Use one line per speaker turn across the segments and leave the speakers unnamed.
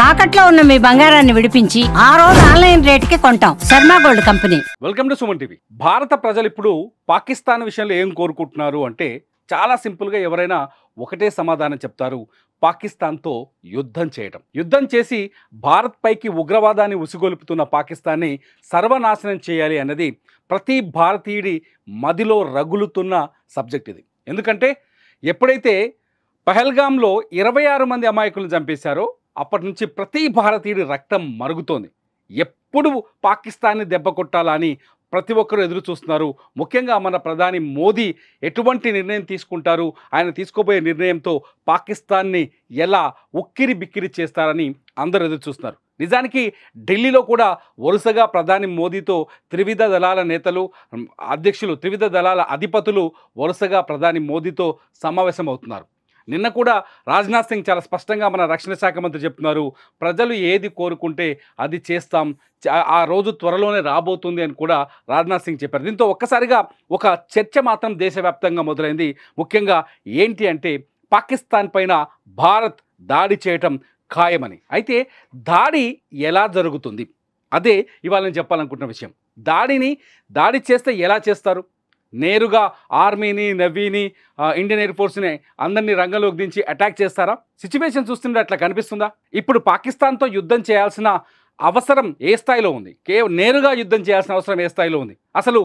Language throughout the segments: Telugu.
తాకట్లో ఉన్న మీ బంగారాన్ని విడిపించి ఆ రోజు ఆన్లైన్ రేటుకి కొంటాం. Sharma gold company.
Welcome to Suman TV. భారత ప్రజలు ఇప్పుడు పాకిస్తాన్ విషయంలో ఏం కోరుకుంటున్నారు అంటే చాలా సింపుల్గా ఎవరైనా ఒకటే సమాధానం చెప్తారు, పాకిస్తాన్తో యుద్ధం చేయడం. యుద్ధం చేసి భారత్ పైకి ఉగ్రవాదాన్ని ఉసిగొలుపుతున్న పాకిస్తాన్ని సర్వనాశనం చేయాలి అన్నది ప్రతి భారతీయుడి మదిలో రగులుతున్న సబ్జెక్ట్ ఇది. ఎందుకంటే ఎప్పుడైతే పహల్గామ్లో 26 మంది అమాయకులను చంపేశారో అప్పటి నుంచి ప్రతి భారతీయుడి రక్తం మరుగుతోంది. ఎప్పుడు పాకిస్తాన్ని దెబ్బ కొట్టాలని ప్రతి ఒక్కరూ ఎదురు చూస్తున్నారు. ముఖ్యంగా మన ప్రధాని మోదీ ఎటువంటి నిర్ణయం తీసుకుంటారు, ఆయన తీసుకోబోయే నిర్ణయంతో పాకిస్తాన్ని ఎలా ఉక్కిరి బిక్కిరి చేస్తారని అందరూ ఎదురు చూస్తున్నారు. నిజానికి ఢిల్లీలో కూడా వరుసగా ప్రధాని మోదీతో త్రివిధ దళాల నేతలు, అధ్యక్షులు, త్రివిధ దళాల అధిపతులు వరుసగా ప్రధాని మోదీతో సమావేశం అవుతున్నారు. నిన్న కూడా రాజ్నాథ్ సింగ్ చాలా స్పష్టంగా మన రక్షణ శాఖ మంత్రి చెప్తున్నారు, ప్రజలు ఏది కోరుకుంటే అది చేస్తాం, ఆ రోజు త్వరలోనే రాబోతుంది అని కూడా రాజ్నాథ్ సింగ్ చెప్పారు. దీంతో ఒక్కసారిగా ఒక చర్చ మాత్రం దేశవ్యాప్తంగా మొదలైంది. ముఖ్యంగా ఏంటి అంటే పాకిస్తాన్ పైన భారత్ దాడి చేయటం ఖాయమని. అయితే దాడి ఎలా జరుగుతుంది అదే ఇవాళ నేను చెప్పాలనుకుంటున్న విషయం. దాడి చేస్తే ఎలా చేస్తారు? నేరుగా ఆర్మీని, నేవీని, ఇండియన్ ఎయిర్ ఫోర్స్ని అందరినీ రంగంలోకి దించి అటాక్ చేస్తారా? సిచ్యువేషన్ చూస్తుంటే అట్లా కనిపిస్తుందా? ఇప్పుడు పాకిస్తాన్తో యుద్ధం చేయాల్సిన అవసరం ఏ స్థాయిలో ఉంది? నేరుగా యుద్ధం చేయాల్సిన అవసరం ఏ స్థాయిలో ఉంది? అసలు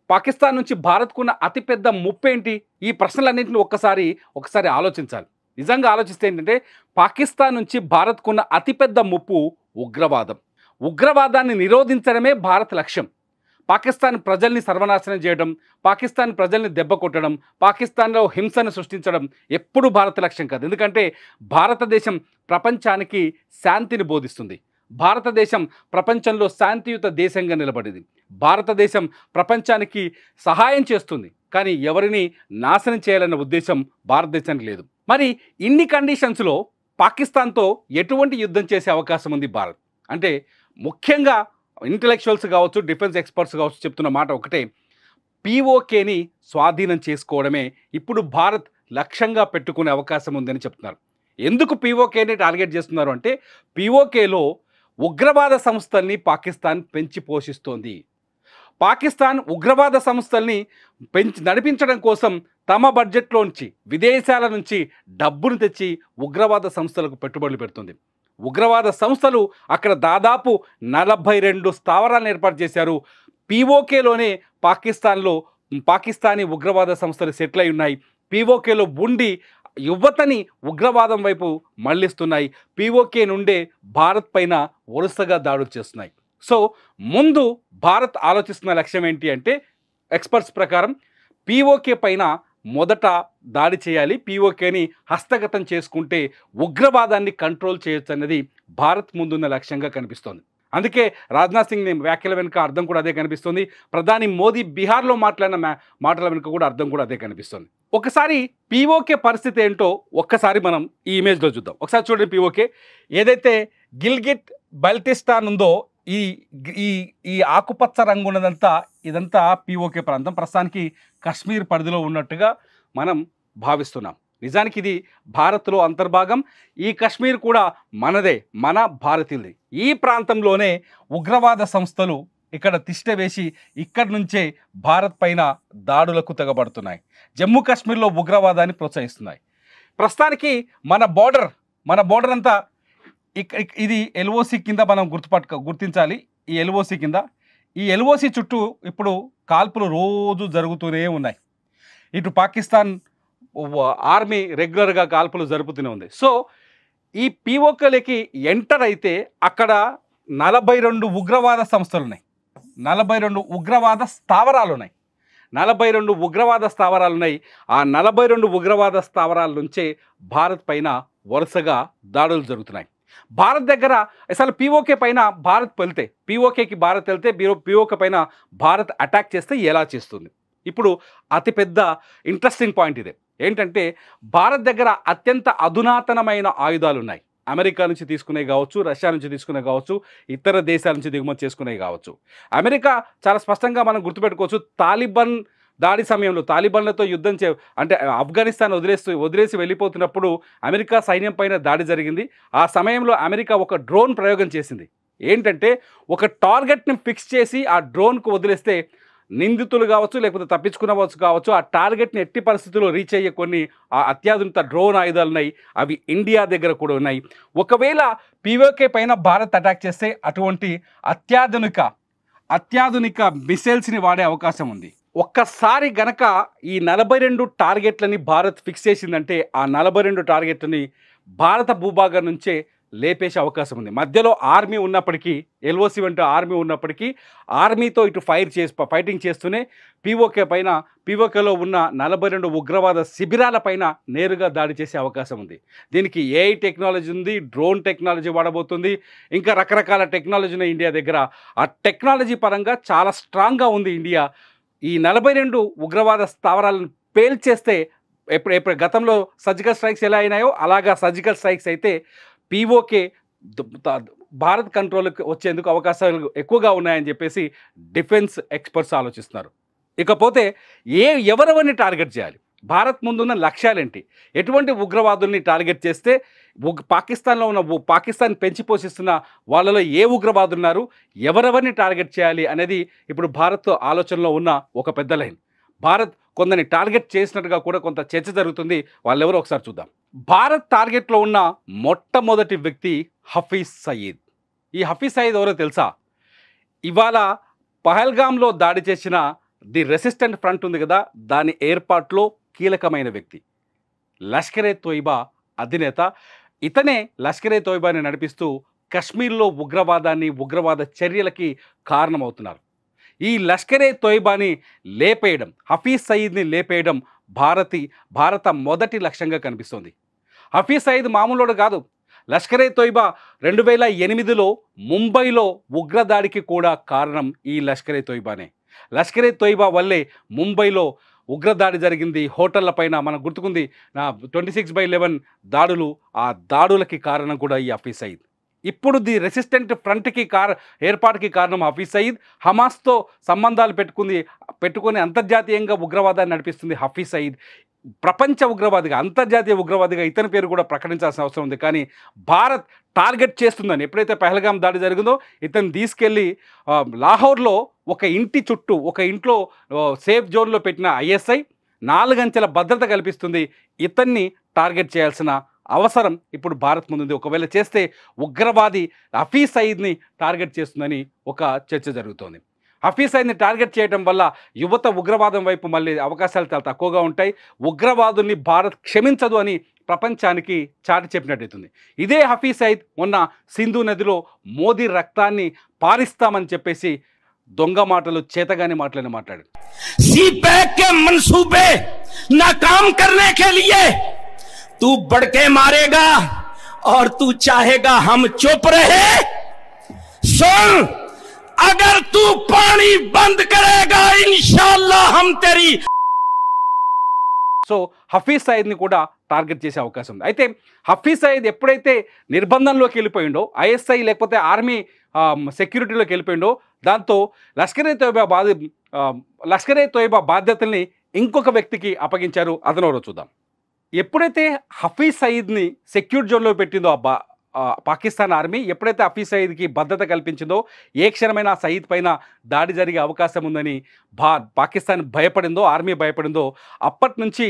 పాకిస్తాన్ నుంచి భారత్కున్న అతిపెద్ద ముప్పు ఏంటి? ఈ ప్రశ్నలన్నింటినీ ఒకసారి ఆలోచించాలి. నిజంగా ఆలోచిస్తే ఏంటంటే పాకిస్తాన్ నుంచి భారత్కున్న అతిపెద్ద ముప్పు ఉగ్రవాదం. ఉగ్రవాదాన్ని నిరోధించడమే భారత్ లక్ష్యం. పాకిస్తాన్ ప్రజల్ని సర్వనాశనం చేయడం, పాకిస్తాన్ ప్రజల్ని దెబ్బ కొట్టడం, పాకిస్తాన్లో హింసను సృష్టించడం ఎప్పుడు భారత లక్ష్యం కాదు. ఎందుకంటే భారతదేశం ప్రపంచానికి శాంతిని బోధిస్తుంది. భారతదేశం ప్రపంచంలో శాంతియుత దేశంగా నిలబడింది. భారతదేశం ప్రపంచానికి సహాయం చేస్తుంది, కానీ ఎవరిని నాశనం చేయాలన్న ఉద్దేశం భారతదేశానికి లేదు. మరి ఇన్ని కండిషన్స్లో పాకిస్తాన్తో ఎటువంటి యుద్ధం చేసే అవకాశం ఉంది భారత్ అంటే? ముఖ్యంగా ఇంటలెక్చువల్స్ కావచ్చు, డిఫెన్స్ ఎక్స్పర్ట్స్ కావచ్చు చెప్తున్న మాట ఒకటే, పీఓకేని స్వాధీనం చేసుకోవడమే ఇప్పుడు భారత్ లక్ష్యంగా పెట్టుకునే అవకాశం ఉందని చెప్తున్నారు. ఎందుకు పీఓకేని టార్గెట్ చేస్తున్నారు అంటే, పీఓకేలో ఉగ్రవాద సంస్థల్ని పాకిస్తాన్ పెంచి పోషిస్తోంది. పాకిస్తాన్ ఉగ్రవాద సంస్థల్ని నడిపించడం కోసం తమ బడ్జెట్లోంచి, విదేశాల నుంచి డబ్బును తెచ్చి ఉగ్రవాద సంస్థలకు పెట్టుబడులు పెడుతుంది. ఉగ్రవాద సంస్థలు అక్కడ దాదాపు 42 స్థావరాలను ఏర్పాటు చేశారు. పీఓకేలోనే పాకిస్తానీ ఉగ్రవాద సంస్థలు సెటిల్ అయి ఉన్నాయి. పీఓకేలో ఉండి యువతని ఉగ్రవాదం వైపు మళ్లిస్తున్నాయి. పీఓకే నుండే భారత్ పైన వరుసగా దాడులు చేస్తున్నాయి. సో ముందు భారత్ ఆలోచిస్తున్న లక్ష్యం ఏంటి అంటే, ఎక్స్పర్ట్స్ ప్రకారం పీఓకే పైన మొదట దాడి చేయాలి. పీఓకేని హస్తగతం చేసుకుంటే ఉగ్రవాదాన్ని కంట్రోల్ చేయొచ్చు అన్నది భారత్ ముందున్న లక్ష్యంగా కనిపిస్తోంది. అందుకే రాజ్నాథ్ సింగ్ వ్యాఖ్యల వెనుక అర్థం కూడా అదే కనిపిస్తుంది. ప్రధాని మోదీ బీహార్లో మాట్లాడిన మాటల వెనుక కూడా అర్థం కూడా అదే కనిపిస్తుంది. ఒకసారి పీఓకే పరిస్థితి ఏంటో ఒక్కసారి మనం ఈ ఇమేజ్లో చూద్దాం. ఒకసారి చూడండి. పీఓకే ఏదైతే గిల్గిట్ బల్టిస్తాన్ ఉందో, ఈ ఆకుపచ్చ రంగు ఉన్నదంతా ఇదంతా పీఓకే ప్రాంతం. ప్రస్తుతానికి కశ్మీర్ పరిధిలో ఉన్నట్టుగా మనం భావిస్తున్నాం. నిజానికి ఇది భారత్లో అంతర్భాగం. ఈ కశ్మీర్ కూడా మనదే, మన భారతీయులది. ఈ ప్రాంతంలోనే ఉగ్రవాద సంస్థలు ఇక్కడ తిష్ట వేసి ఇక్కడి నుంచే భారత్ పైన దాడులకు తెగబడుతున్నాయి. జమ్మూ కాశ్మీర్లో ఉగ్రవాదాన్ని ప్రోత్సహిస్తున్నాయి. ప్రస్తుతానికి మన బోర్డర్ అంతా ఇది ఎల్ఓసి కింద మనం గుర్తించాలి. ఈ ఎల్ఓసి కింద, ఈ ఎల్ఓసి చుట్టూ ఇప్పుడు కాల్పులు రోజు జరుగుతూనే ఉన్నాయి. ఇటు పాకిస్తాన్ ఆర్మీ రెగ్యులర్గా కాల్పులు జరుపుతూనే ఉంది. సో ఈ పీఓకేలకి ఎంటర్ అయితే అక్కడ 42 ఉగ్రవాద సంస్థలు ఉన్నాయి, 42 ఉగ్రవాద స్థావరాలు ఉన్నాయి. 42 ఉగ్రవాద స్థావరాలు ఉన్నాయి. ఆ 42 ఉగ్రవాద స్థావరాల నుంచే భారత్ పైన వరుసగా దాడులు జరుగుతున్నాయి. భారత్ దగ్గర అసలు పీఓకే పైన పీఓకేకి భారత్ వెళ్తే పీఓకే పైన భారత్ అటాక్ చేస్తే ఎలా చేస్తుంది? ఇప్పుడు అతిపెద్ద ఇంట్రెస్టింగ్ పాయింట్ ఇదే. ఏంటంటే భారత్ దగ్గర అత్యంత అధునాతనమైన ఆయుధాలు ఉన్నాయి. అమెరికా నుంచి తీసుకునేవి కావచ్చు, రష్యా నుంచి తీసుకునేవి కావచ్చు, ఇతర దేశాల నుంచి దిగుమతి చేసుకునేవి కావచ్చు. అమెరికా చాలా స్పష్టంగా మనం గుర్తుపెట్టుకోవచ్చు, తాలిబాన్ దాడి సమయంలో తాలిబాన్లతో యుద్ధం అంటే ఆఫ్ఘనిస్తాన్ వదిలేసి వెళ్ళిపోతున్నప్పుడు అమెరికా సైన్యం పైన దాడి జరిగింది. ఆ సమయంలో అమెరికా ఒక డ్రోన్ ప్రయోగం చేసింది. ఏంటంటే ఒక టార్గెట్ని ఫిక్స్ చేసి ఆ డ్రోన్కు వదిలేస్తే నిందితులు కావచ్చు, లేకపోతే తప్పించుకునవచ్చు కావచ్చు, ఆ టార్గెట్ని ఎట్టి పరిస్థితుల్లో రీచ్ అయ్యే కొన్ని అత్యాధునిక డ్రోన్ ఆయుధాలు ఉన్నాయి. అవి ఇండియా దగ్గర కూడా ఉన్నాయి. ఒకవేళ పీఓకే పైన భారత్ అటాక్ చేస్తే అటువంటి అత్యాధునిక మిసైల్స్ని వాడే అవకాశం ఉంది. ఒక్కసారి గనక ఈ 42 టార్గెట్లని భారత్ ఫిక్స్ చేసిందంటే ఆ 42 టార్గెట్లని భారత భూభాగం నుంచే లేపేసే అవకాశం ఉంది. మధ్యలో ఆర్మీ ఉన్నప్పటికీ, ఎల్ఓసి వంటి ఆర్మీ ఉన్నప్పటికీ ఆర్మీతో ఇటు ఫైటింగ్ చేస్తూనే పీఓకేలో ఉన్న 42 ఉగ్రవాద శిబిరాలపైన నేరుగా దాడి చేసే అవకాశం ఉంది. దీనికి ఏఐ టెక్నాలజీ ఉంది, డ్రోన్ టెక్నాలజీ వాడబోతుంది, ఇంకా రకరకాల టెక్నాలజీ ఉన్నాయి ఇండియా దగ్గర. ఆ టెక్నాలజీ పరంగా చాలా స్ట్రాంగ్గా ఉంది ఇండియా. ఈ 42 ఉగ్రవాద స్థావరాలను పేల్చేస్తే ఎప్పుడు గతంలో సర్జికల్ స్ట్రైక్స్ ఎలా అయినాయో అలాగా సర్జికల్ స్ట్రైక్స్ అయితే పీఓకే భారత్ కంట్రోల్కి వచ్చేందుకు అవకాశాలు ఎక్కువగా ఉన్నాయని చెప్పేసి డిఫెన్స్ ఎక్స్పర్ట్స్ ఆలోచిస్తున్నారు. ఇకపోతే ఎవరెవరిని టార్గెట్ చేయాలి, భారత్ ముందున్న లక్ష్యాలేంటి, ఎటువంటి ఉగ్రవాదుల్ని టార్గెట్ చేస్తే పాకిస్తాన్లో ఉన్న పాకిస్తాన్ పెంచి పోషిస్తున్న వాళ్ళలో ఏ ఉగ్రవాదులు ఉన్నారు, ఎవరెవరిని టార్గెట్ చేయాలి అనేది ఇప్పుడు భారత్ ఆలోచనలో ఉన్న ఒక పెద్ద లైన్. భారత్ కొందరిని టార్గెట్ చేసినట్టుగా కూడా కొంత చర్చ జరుగుతుంది. వాళ్ళెవరో ఒకసారి చూద్దాం. భారత్ టార్గెట్లో ఉన్న మొట్టమొదటి వ్యక్తి హఫీజ్ సయీద్. ఈ హఫీజ్ సయీద్ ఎవరో తెలుసా? ఇవాళ పహల్గామ్లో దాడి చేసిన ది రెసిస్టెంట్ ఫ్రంట్ ఉంది కదా, దాని ఏర్పాట్లో కీలకమైన వ్యక్తి. లష్కరే తోయిబా అధినేత. ఇతనే లష్కరే తోయిబాని నడిపిస్తూ కశ్మీర్లో ఉగ్రవాద చర్యలకి కారణమవుతున్నారు. ఈ లష్కరే తోయిబాని లేపేయడం, హఫీజ్ సయీద్ని లేపేయడం భారత మొదటి లక్ష్యంగా కనిపిస్తోంది. హఫీజ్ సయీద్ మామూలుడు కాదు. లష్కరే తోయిబా 2008లో ముంబైలో ఉగ్రదాడికి కూడా కారణం ఈ లష్కరే తోయిబానే. లష్కరే తోయిబా వల్లే ముంబైలో ఉగ్రదాడి జరిగింది. హోటళ్ల పైన మనకు గుర్తుకుంది 26/11 దాడులు. ఆ దాడులకి కారణం కూడా ఈ హఫీజ్ సయీద్. ఇప్పుడు ది రెసిస్టెంట్ ఫ్రంట్కి ఏర్పాటుకి కారణం హఫీజ్ సయీద్. హమాస్తో సంబంధాలు పెట్టుకొని అంతర్జాతీయంగా ఉగ్రవాదాన్ని నడిపిస్తుంది హఫీజ్ సయీద్. ప్రపంచ ఉగ్రవాదిగా, అంతర్జాతీయ ఉగ్రవాదిగా ఇతని పేరు కూడా ప్రకటించాల్సిన అవసరం ఉంది. కానీ భారత్ టార్గెట్ చేస్తుందని, ఎప్పుడైతే పహల్గామ్ దాడి జరిగిందో ఇతను తీసుకెళ్ళి లాహోర్లో ఒక ఇంట్లో సేఫ్ జోన్లో పెట్టిన ఐఎస్ఐ 4 అంచెల భద్రత కల్పిస్తుంది. ఇతన్ని టార్గెట్ చేయాల్సిన అవసరం ఇప్పుడు భారత్ ముందుంది. ఒకవేళ చేస్తే ఉగ్రవాది హఫీజ్ సయీద్ని టార్గెట్ చేస్తుందని ఒక చర్చ జరుగుతోంది. హఫీజ్ సయీద్ని టార్గెట్ చేయడం వల్ల యువత ఉగ్రవాదం వైపు మళ్ళీ అవకాశాలు చాలా తక్కువగా ఉంటాయి. ఉగ్రవాదుల్ని భారత్ క్షమించదు అని ప్రపంచానికి చాటి చెప్పినట్టయితుంది. ఇదే హఫీజ్ సయీద్ మొన్న సింధు నదిలో మోదీ రక్తాన్ని పారిస్తామని చెప్పేసి దొంగ మాటలు, చేతగాని మాటలని మాట్లాడాడు.
सीपैक के मंसूबे नाकाम करने के लिए तू बढ़ के मारेगा और तू चाहेगा हम चुप रहे. सुन, अगर तू पानी बंद करेगा इंशाअल्लाह हम तेरी.
సో హఫీజ్ సయీద్ని కూడా టార్గెట్ చేసే అవకాశం ఉంది. అయితే హఫీజ్ సయీద్ ఎప్పుడైతే నిర్బంధంలోకి వెళ్ళిపోయిండో, ఐఎస్ఐ లేకపోతే ఆర్మీ సెక్యూరిటీలోకి వెళ్ళిపోయిండో, దాంతో లష్కరే తోయిబా బాధ్యతల్ని ఇంకొక వ్యక్తికి అప్పగించారు. అతనెవరో చూద్దాం. ఎప్పుడైతే హఫీజ్ సయీద్ని సెక్యూర్ జోన్లో పెట్టిందో పాకిస్తాన్ ఆర్మీ, ఎప్పుడైతే హఫీజ్ సయీద్కి భద్రత కల్పించిందో, ఏ క్షణమైనా సయీద్ పైన దాడి జరిగే అవకాశం ఉందని పాకిస్తాన్ భయపడిందో, ఆర్మీ భయపడిందో, అప్పటి నుంచి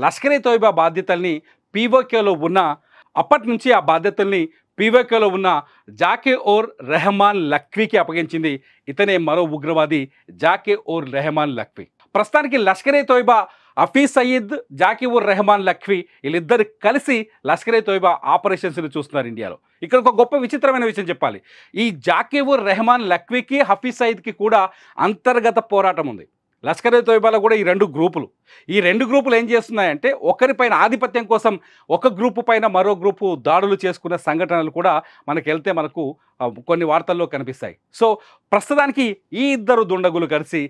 లష్కరే తోయిబా బాధ్యతల్ని పీఓకేలో ఉన్న జాకే-ఉర్ రెహమాన్ లఖ్వీకి అప్పగించింది. ఇతనే మరో ఉగ్రవాది జాకే-ఉర్ రెహమాన్ లఖ్వీ. ప్రస్తుతానికి లష్కరే తోయిబా, హఫీజ్ సయీద్, జాకే-ఉర్ రెహమాన్ లఖ్వీ వీళ్ళిద్దరు కలిసి లష్కరే తోయిబా ఆపరేషన్స్ని చూస్తున్నారు ఇండియాలో. ఇక్కడ ఒక గొప్ప విచిత్రమైన విషయం చెప్పాలి. ఈ జాకే-ఉర్ రెహమాన్ లఖ్వీకి, హఫీజ్ సయీద్కి కూడా అంతర్గత పోరాటం ఉంది. లష్కరే తోయిబాలో కూడా ఈ రెండు గ్రూపులు ఏం చేస్తున్నాయంటే, ఒకరిపైన ఆధిపత్యం కోసం ఒక గ్రూపు పైన మరో గ్రూపు దాడులు చేసుకున్న సంఘటనలు కూడా మనకు కొన్ని వార్తల్లో కనిపిస్తాయి. సో ప్రస్తుతానికి ఈ ఇద్దరు దుండగులు కలిసి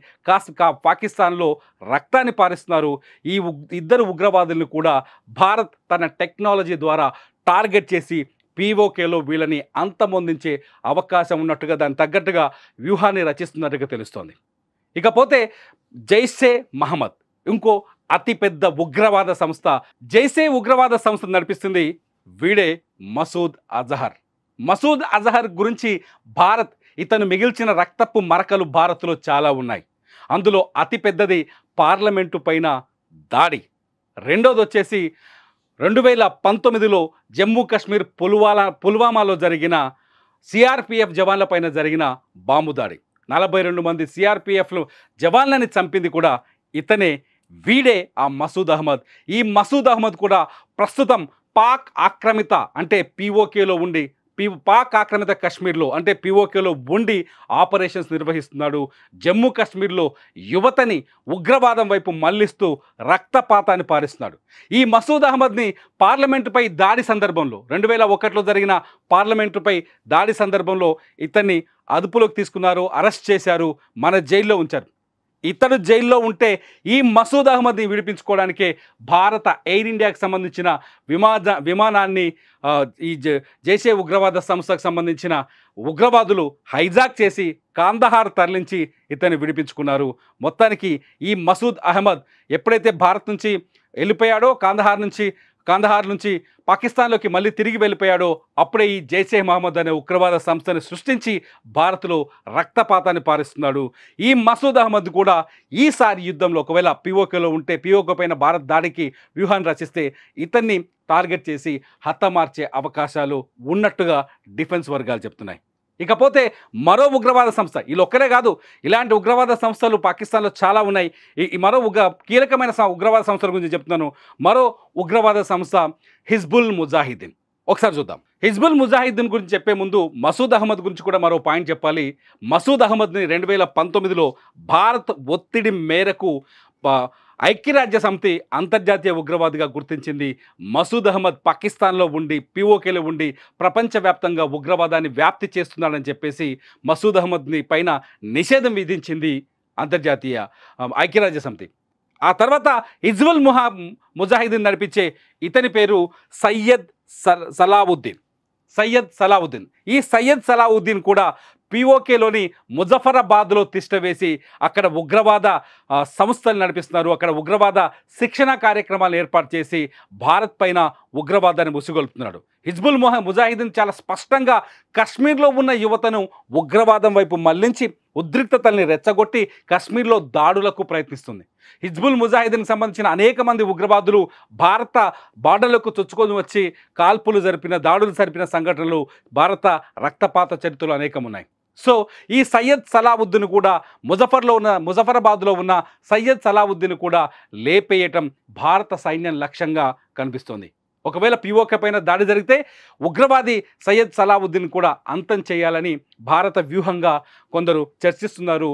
పాకిస్తాన్లో రక్తాన్ని పారిస్తున్నారు. ఈ ఇద్దరు ఉగ్రవాదులను కూడా భారత్ తన టెక్నాలజీ ద్వారా టార్గెట్ చేసి పీఓకేలో వీళ్ళని అంతమొందించే అవకాశం ఉన్నట్టుగా, దానికి తగ్గట్టుగా వ్యూహాన్ని రచిస్తున్నట్టుగా తెలుస్తోంది. ఇకపోతే జైషే మహమ్మద్ ఇంకో అతిపెద్ద ఉగ్రవాద సంస్థ. జైషే ఉగ్రవాద సంస్థ నడిపిస్తుంది వీడే మసూద్ అజహర్. మసూద్ అజహర్ గురించి భారత్, ఇతను మిగిల్చిన రక్తపు మరకలు భారత్లో చాలా ఉన్నాయి. అందులో అతిపెద్దది పార్లమెంటు పైన దాడి. రెండోది వచ్చేసి 2019లో జమ్మూ కాశ్మీర్ పుల్వామాలో జరిగిన సిఆర్పిఎఫ్ జవాన్ల పైన జరిగిన బాంబు దాడి. 42 మంది సిఆర్పిఎఫ్లు జవాన్లని చంపింది కూడా ఇతనే, వీడే ఆ మసూద్ అహ్మద్. ఈ మసూద్ అహ్మద్ కూడా ప్రస్తుతం పాక్ ఆక్రమిత అంటే పీఓకేలో ఉండి, పాక్ ఆక్రమిత కాశ్మీర్లో అంటే పీఓకేలో ఉండి ఆపరేషన్స్ నిర్వహిస్తున్నాడు. జమ్మూ కాశ్మీర్లో యువతని ఉగ్రవాదం వైపు మళ్లిస్తూ రక్తపాతాన్ని పారిస్తున్నాడు. ఈ మసూద్ అహ్మద్ని పార్లమెంటుపై దాడి సందర్భంలో 2001లో జరిగిన పార్లమెంటుపై దాడి సందర్భంలో ఇతన్ని అదుపులోకి తీసుకున్నారు, అరెస్ట్ చేశారు, మన జైల్లో ఉంచారు. ఇతడు జైల్లో ఉంటే ఈ మసూద్ అహ్మద్ని విడిపించుకోవడానికే భారత ఎయిర్ ఇండియాకి సంబంధించిన విమానాన్ని ఈ జైషే ఉగ్రవాద సంస్థకు సంబంధించిన ఉగ్రవాదులు హైజాక్ చేసి కాందహార్ తరలించి ఇతన్ని విడిపించుకున్నారు. మొత్తానికి ఈ మసూద్ అహ్మద్ ఎప్పుడైతే భారత్ నుంచి వెళ్ళిపోయాడో, కాందహార్ నుంచి పాకిస్తాన్లోకి మళ్ళీ తిరిగి వెళ్ళిపోయాడో, అప్పుడే ఈ జైషే మహమ్మద్ అనే ఉగ్రవాద సంస్థని సృష్టించి భారత్లో రక్తపాతాన్ని పారిస్తున్నాడు. ఈ మసూద్ అహ్మద్ కూడా ఈసారి యుద్ధంలో ఒకవేళ పీఓకేలో ఉంటే, పీఓకే పైన భారత్ దాడికి వ్యూహాన్ని రచిస్తే ఇతన్ని టార్గెట్ చేసి హతమార్చే అవకాశాలు ఉన్నట్టుగా డిఫెన్స్ వర్గాలు చెప్తున్నాయి. ఇకపోతే మరో ఉగ్రవాద సంస్థ, వీళ్ళొక్కరే కాదు, ఇలాంటి ఉగ్రవాద సంస్థలు పాకిస్తాన్లో చాలా ఉన్నాయి. ఈ మరో కీలకమైన ఉగ్రవాద సంస్థల గురించి చెప్తున్నాను. మరో ఉగ్రవాద సంస్థ హిజ్బుల్ ముజాహిదీన్. ఒకసారి చూద్దాం. హిజ్బుల్ ముజాహిదీన్ గురించి చెప్పే ముందు మసూద్ అహ్మద్ గురించి కూడా మరో పాయింట్ చెప్పాలి. మసూద్ అహ్మద్ని 2019లో భారత్ ఒత్తిడి మేరకు ఐక్యరాజ్య సమితి అంతర్జాతీయ ఉగ్రవాదిగా గుర్తించింది. మసూద్ అహ్మద్ పాకిస్తాన్లో ఉండి, పీఓకేలో ఉండి ప్రపంచవ్యాప్తంగా ఉగ్రవాదాన్ని వ్యాప్తి చేస్తున్నాడని చెప్పేసి మసూద్ అహ్మద్ని పైన నిషేధం విధించింది అంతర్జాతీయ ఐక్యరాజ్య సమితి. ఆ తర్వాత హిజ్బుల్ ముజాహిదీన్ నడిపించే ఇతని పేరు సయ్యద్ సలావుద్దీన్. ఈ సయ్యద్ సలావుద్దీన్ కూడా పీఓకేలోని ముజఫరాబాద్లో తిష్టవేసి అక్కడ ఉగ్రవాద సంస్థలు నడిపిస్తున్నారు. అక్కడ ఉగ్రవాద శిక్షణ కార్యక్రమాలు ఏర్పాటు చేసి భారత్ పైన ఉగ్రవాదాన్ని ముసుగొల్పుతున్నాడు. హిజ్బుల్ ముజాహిదీన్ చాలా స్పష్టంగా కశ్మీర్లో ఉన్న యువతను ఉగ్రవాదం వైపు మళ్లించి ఉద్రిక్తతల్ని రెచ్చగొట్టి కశ్మీర్లో దాడులకు ప్రయత్నిస్తుంది. హిజ్బుల్ ముజాహిదీన్కి సంబంధించిన అనేక మంది ఉగ్రవాదులు భారత బార్డర్లకు చొచ్చుకొని వచ్చి దాడులు జరిపిన సంఘటనలు భారత రక్తపాత చరిత్రలు అనేకం ఉన్నాయి. సో ఈ సయ్యద్ సలావుద్దీన్ కూడా ముజఫరాబాద్లో ఉన్న సయ్యద్ సలావుద్దీన్ కూడా లేపేయటం భారత సైన్యం లక్ష్యంగా కనిపిస్తోంది. ఒకవేళ పీఓకే పైన దాడి జరిగితే ఉగ్రవాది సయ్యద్ సలావుద్దీన్ కూడా అంతం చేయాలని భారత వ్యూహంగా కొందరు చర్చిస్తున్నారు,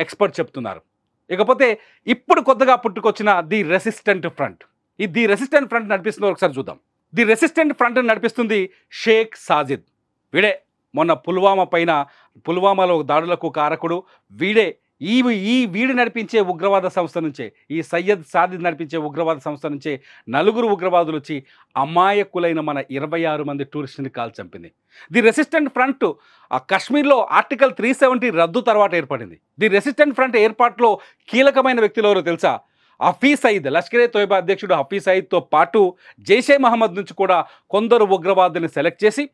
ఎక్స్పర్ట్ చెప్తున్నారు. ఇకపోతే ఇప్పుడు కొత్తగా పుట్టుకొచ్చిన ది రెసిస్టెంట్ ఫ్రంట్. ఈ ది రెసిస్టెంట్ ఫ్రంట్ నడిపిస్తుందో ఒకసారి చూద్దాం. ది రెసిస్టెంట్ ఫ్రంట్ నడిపిస్తుంది షేక్ సాజిద్. వీడే మొన్న పుల్వామాలో దాడులకు కారకుడు వీడే. వీడు నడిపించే ఉగ్రవాద సంస్థ నుంచే, ఈ సయ్యద్ సాజిద్ నడిపించే ఉగ్రవాద సంస్థ నుంచే 4 ఉగ్రవాదులు వచ్చి అమాయకులైన మన 26 మంది టూరిస్టుని కాల్ చంపింది. ది రెసిస్టెంట్ ఫ్రంట్ కశ్మీర్లో ఆర్టికల్ 370 రద్దు తర్వాత ఏర్పడింది. ది రెసిస్టెంట్ ఫ్రంట్ ఏర్పాటులో కీలకమైన వ్యక్తులు ఎవరో తెలుసా? హఫీజ్ సయీద్, లష్కరే తోయిబా అధ్యక్షుడు హఫీజ్ సయీద్తో పాటు జైషే మహమ్మద్ నుంచి కూడా కొందరు ఉగ్రవాదుల్ని సెలెక్ట్ చేసి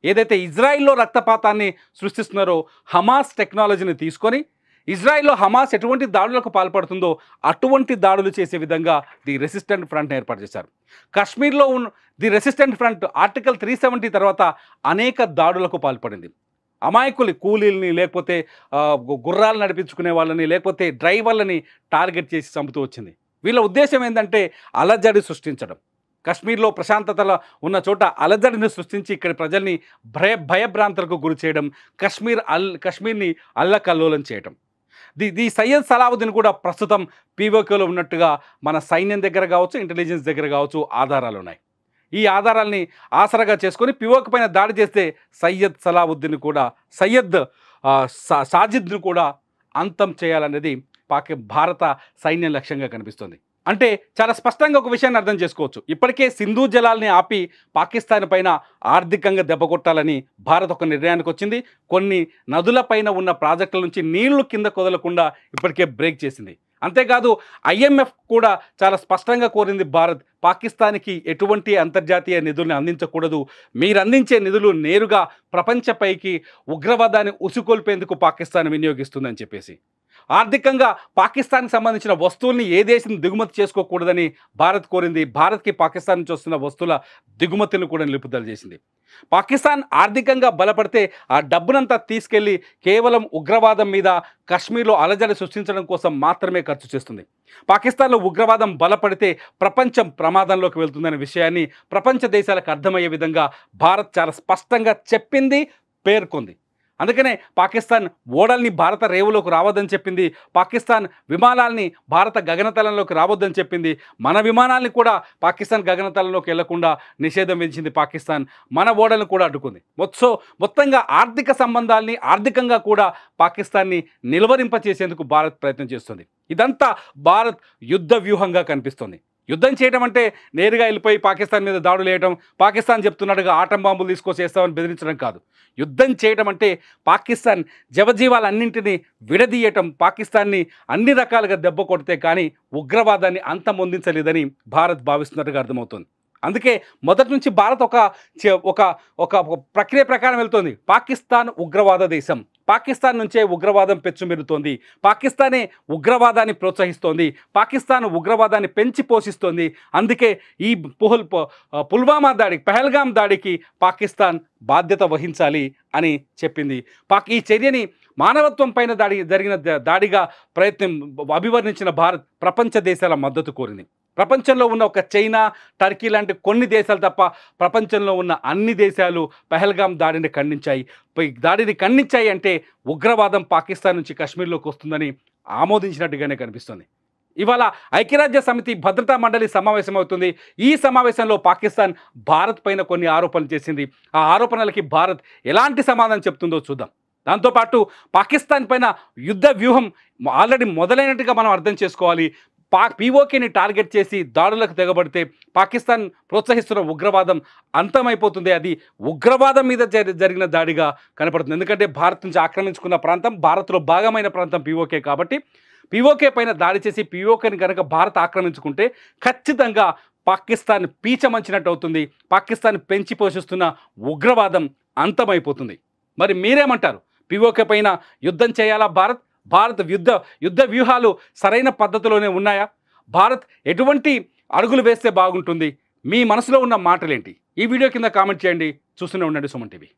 ఏదైతే ఇజ్రాయిల్లో రక్తపాతాన్ని సృష్టిస్తున్నారో హమాస్ టెక్నాలజీని తీసుకొని ఇజ్రాయిల్లో హమాస్ ఎటువంటి దాడులకు పాల్పడుతుందో అటువంటి దాడులు చేసే విధంగా ది రెసిస్టెంట్ ఫ్రంట్ ఏర్పాటు చేశారు. కశ్మీర్లో ది రెసిస్టెంట్ ఫ్రంట్ ఆర్టికల్ 370 తర్వాత అనేక దాడులకు పాల్పడింది. అమాయకులు కూలీలని, లేకపోతే గుర్రాలు నడిపించుకునే వాళ్ళని, లేకపోతే డ్రైవర్లని టార్గెట్ చేసి చంపుతూ వచ్చింది. వీళ్ళ ఉద్దేశం ఏంటంటే అలజడి సృష్టించడం. కశ్మీర్లో ప్రశాంతతలో ఉన్న చోట అలజడిని సృష్టించి ఇక్కడి ప్రజల్ని భయభ్రాంతులకు గురి చేయడం, కశ్మీర్ని అల్లకల్లోలం చేయడం. ది సయ్యద్ సలావుద్దీన్ కూడా ప్రస్తుతం పీఓకేలో ఉన్నట్టుగా మన సైన్యం దగ్గర కావచ్చు, ఇంటెలిజెన్స్ దగ్గర కావచ్చు ఆధారాలు ఉన్నాయి. ఈ ఆధారాల్ని ఆసరాగా చేసుకొని పీఓకే పైన దాడి చేస్తే సయ్యద్ సలావుద్దీన్ కూడా, సయ్యద్ సాజిద్ను కూడా అంతం చేయాలనేది భారత సైన్యం లక్ష్యంగా కనిపిస్తుంది. అంటే చాలా స్పష్టంగా ఒక విషయాన్ని అర్థం చేసుకోవచ్చు. ఇప్పటికే సింధు జలాల్ని ఆపి పాకిస్తాన్ పైన ఆర్థికంగా దెబ్బ కొట్టాలని భారత్ ఒక నిర్ణయానికి వచ్చింది. కొన్ని నదుల పైన ఉన్న ప్రాజెక్టుల నుంచి నీళ్లు కింద కొదలకుండా ఇప్పటికే బ్రేక్ చేసింది. అంతేకాదు IMF కూడా చాలా స్పష్టంగా కోరింది భారత్ పాకిస్తాన్కి ఎటువంటి అంతర్జాతీయ నిధుల్ని అందించకూడదు, మీరు అందించే నిధులు నేరుగా ప్రపంచపైకి ఉగ్రవాదాన్ని ఉసుకొల్పేందుకు పాకిస్తాన్ వినియోగిస్తుందని చెప్పేసి. ఆర్థికంగా పాకిస్తాన్కి సంబంధించిన వస్తువుల్ని ఏ దేశం దిగుమతి చేసుకోకూడదని భారత్ కోరింది. భారత్కి పాకిస్తాన్ నుంచి వస్తున్న వస్తువుల దిగుమతులను కూడా నిలుపుదల చేసింది. పాకిస్తాన్ ఆర్థికంగా బలపడితే ఆ డబ్బునంతా తీసుకెళ్లి కేవలం ఉగ్రవాదం మీద, కశ్మీర్లో అలజడి సృష్టించడం కోసం మాత్రమే ఖర్చు చేస్తుంది. పాకిస్తాన్లో ఉగ్రవాదం బలపడితే ప్రపంచం ప్రమాదంలోకి వెళ్తుందనే విషయాన్ని ప్రపంచ దేశాలకు అర్థమయ్యే విధంగా భారత్ చాలా స్పష్టంగా చెప్పింది, పేర్కొంది. అందుకనే పాకిస్తాన్ ఓడల్ని భారత రేవులోకి రావద్దని చెప్పింది, పాకిస్తాన్ విమానాల్ని భారత గగనతలంలోకి రావద్దని చెప్పింది, మన విమానాల్ని కూడా పాకిస్తాన్ గగనతలంలోకి వెళ్లకుండా నిషేధం విధించింది పాకిస్తాన్, మన ఓడలను కూడా అడ్డుకుంది. మొత్తంగా ఆర్థిక సంబంధాల్ని, ఆర్థికంగా కూడా పాకిస్తాన్ని నిలువరింపచేసేందుకు భారత్ ప్రయత్నం చేస్తుంది. ఇదంతా భారత్ యుద్ధ వ్యూహంగా కనిపిస్తుంది. యుద్ధం చేయడం అంటే నేరుగా వెళ్ళిపోయి పాకిస్తాన్ మీద దాడులు వేయడం, పాకిస్తాన్ చెప్తున్నట్టుగా ఆటం బాంబులు తీసుకొచ్చి వేస్తామని బెదిరించడం కాదు. యుద్ధం చేయడం అంటే పాకిస్తాన్ జవజీవాలన్నింటినీ విడదీయటం, పాకిస్తాన్ని అన్ని రకాలుగా దెబ్బ కొడితే కానీ ఉగ్రవాదాన్ని అంతమొందించలేదని భారత్ భావిస్తున్నట్టుగా అర్థమవుతుంది. అందుకే మొదటి నుంచి భారత్ ఒక ప్రక్రియ ప్రకారం వెళ్తుంది. పాకిస్తాన్ ఉగ్రవాద దేశం, పాకిస్తాన్ నుంచే ఉగ్రవాదం పెచ్చుమెరుతోంది, పాకిస్తానే ఉగ్రవాదాన్ని ప్రోత్సహిస్తోంది, పాకిస్తాన్ ఉగ్రవాదాన్ని పెంచి పోషిస్తోంది. అందుకే ఈ పుల్వామా దాడికి, పహల్గాం దాడికి పాకిస్తాన్ బాధ్యత వహించాలి అని చెప్పింది. ఈ చర్యని మానవత్వం పైన జరిగిన దాడిగా అభివర్ణించిన భారత్ ప్రపంచ దేశాల మద్దతు కోరింది. ప్రపంచంలో ఉన్న ఒక చైనా, టర్కీ లాంటి కొన్ని దేశాలు తప్ప ప్రపంచంలో ఉన్న అన్ని దేశాలు పహల్గాం దాడిని ఖండించాయి. దాడిని ఖండించాయి అంటే ఉగ్రవాదం పాకిస్తాన్ నుంచి కశ్మీర్లోకి వస్తుందని ఆమోదించినట్టుగానే కనిపిస్తుంది. ఇవాళ ఐక్యరాజ్య సమితి భద్రతా మండలి సమావేశం అవుతుంది. ఈ సమావేశంలో పాకిస్తాన్ భారత్ పైన కొన్ని ఆరోపణలు చేసింది. ఆ ఆరోపణలకి భారత్ ఎలాంటి సమాధానం చెప్తుందో చూద్దాం. దాంతోపాటు పాకిస్తాన్ పైన యుద్ధ వ్యూహం ఆల్రెడీ మొదలైనట్టుగా మనం అర్థం చేసుకోవాలి. POKని టార్గెట్ చేసి దాడులకు తెగబడితే పాకిస్తాన్ ప్రోత్సహిస్తున్న ఉగ్రవాదం అంతమైపోతుంది. అది ఉగ్రవాదం మీద జరిగిన దాడిగా కనపడుతుంది. ఎందుకంటే భారత్ నుంచి ఆక్రమించుకున్న ప్రాంతం, భారత్లో భాగమైన ప్రాంతం POK కాబట్టి POK పైన దాడి చేసి POKని కనుక భారత్ ఆక్రమించుకుంటే ఖచ్చితంగా పాకిస్తాన్ పీచమంచినట్టు అవుతుంది. పాకిస్తాన్ పెంచి పోషిస్తున్న ఉగ్రవాదం అంతమైపోతుంది. మరి మీరేమంటారు? POK పైన యుద్ధం చేయాలా భారత్? భారత్ యుద్ధ వ్యూహాలు సరైన పద్ధతిలోనే ఉన్నాయా? భారత్ ఎటువంటి అడుగులు వేస్తే బాగుంటుంది? మీ మనసులో ఉన్న మాటలేంటి? ఈ వీడియో కింద కామెంట్ చేయండి. చూస్తూనే ఉండండి సుమన్ టీవీ.